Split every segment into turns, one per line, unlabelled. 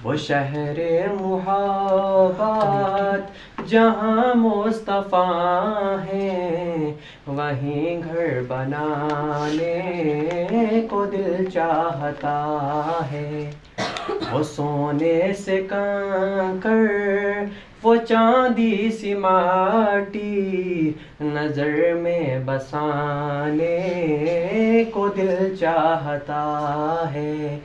وہ شہر محبت جہاں مصطفیٰ ہیں، وہیں گھر بنانے کو دل چاہتا ہے۔ وہ سونے سے کنکر، وہ چاندی سی ماٹی، نظر میں بسانے کو دل چاہتا ہے۔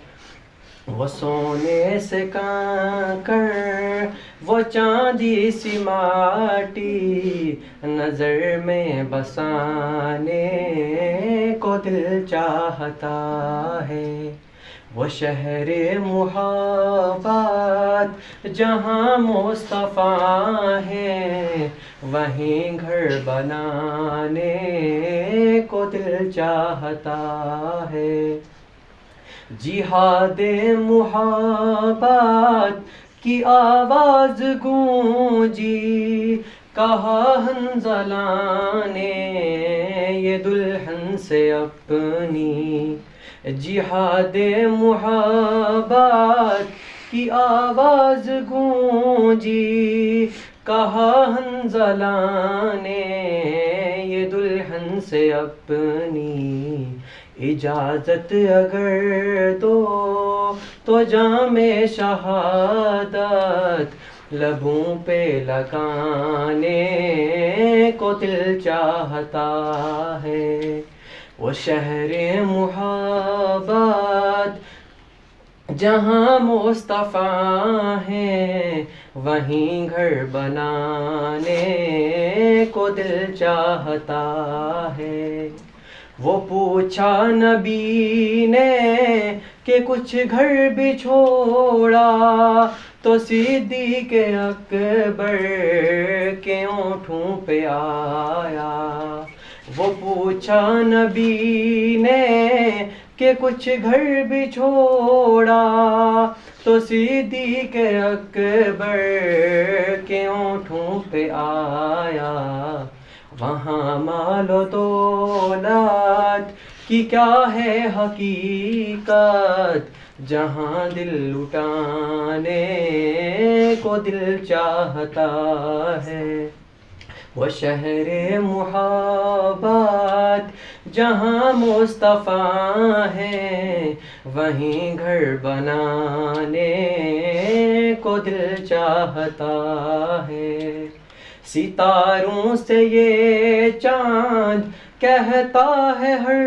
وہ سونے سے کنکر، وہ چاندی سی ماٹی، نظر میں بسانے کو دل چاہتا ہے۔ وہ شہر محبت جہاں مصطفیٰ ہیں، وہیں گھر بنانے کو دل چاہتا ہے۔ جہاد محبت کی آواز گونجی، کہا حنظلہ نے یہ دلہن سے اپنی۔ جہاد محبت کی آواز گونجی، کہا حنظلہ نے یہ دلہن سے اپنی۔ اجازت اگر دو تو جام شہادت لبوں پہ لگانے کو دل چاہتا ہے۔ وہ شہر محبت جہاں مصطفیٰ ہیں، وہیں گھر بنانے کو دل چاہتا ہے۔ وہ پوچھا نبی نے کہ کچھ گھر بھی چھوڑا، تو صدیق اکبر کے ہونٹوں پہ آیا۔ وہ پوچھا نبی نے کہ کچھ گھر بھی چھوڑا، تو صدیق اکبر کے ہونٹوں پہ آیا۔ وہاں مال و دولت کی کیا ہے حقیقت، جہاں دل لٹانے کو دل چاہتا ہے۔ وہ شہر محبت جہاں مصطفیٰ ہیں، وہیں گھر بنانے کو دل چاہتا ہے۔ ستاروں سے یہ چاند کہتا ہے ہر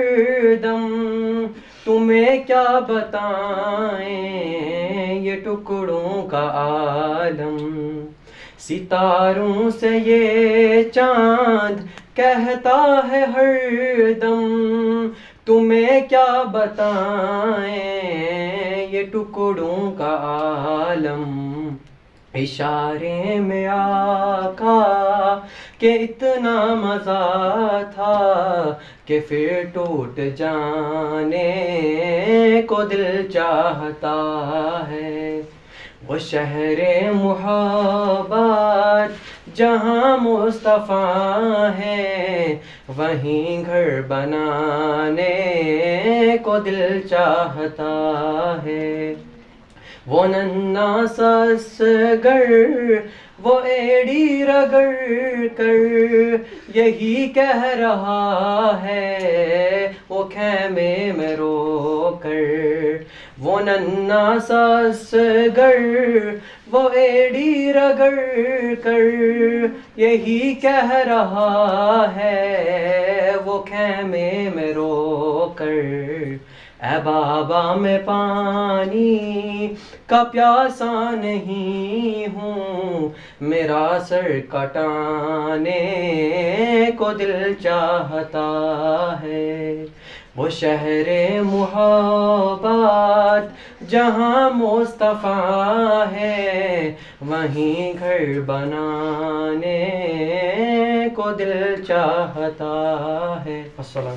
دم، تمہیں کیا بتائیں یہ ٹکڑوں کا عالم۔ ستاروں سے یہ چاند کہتا ہے ہر دم، تمہیں کیا بتائیں یہ ٹکڑوں کا عالم۔ اشارے میں آقا کہ اتنا مزہ تھا کہ پھر ٹوٹ جانے کو دل چاہتا ہے۔ وہ شہر محبت جہاں مصطفیٰ ہیں، وہیں گھر بنانے کو دل چاہتا ہے۔ وہ ننھا سا اصغر، وہ ایڑی رگڑ کر یہی کہہ رہا ہے وہ خیمے میں رو کر۔ وہ ننھا سا اصغر، وہ ایڑی رگڑ کر یہی کہہ رہا ہے وہ خیمے میں رو کر۔ اے بابا میں پانی کا پیاسا نہیں ہوں، میرا سر کٹانے کو دل چاہتا ہے۔ وہ شہر محبت جہاں مصطفیٰ ہے، وہیں گھر بنانے کو دل چاہتا ہے۔ السلام۔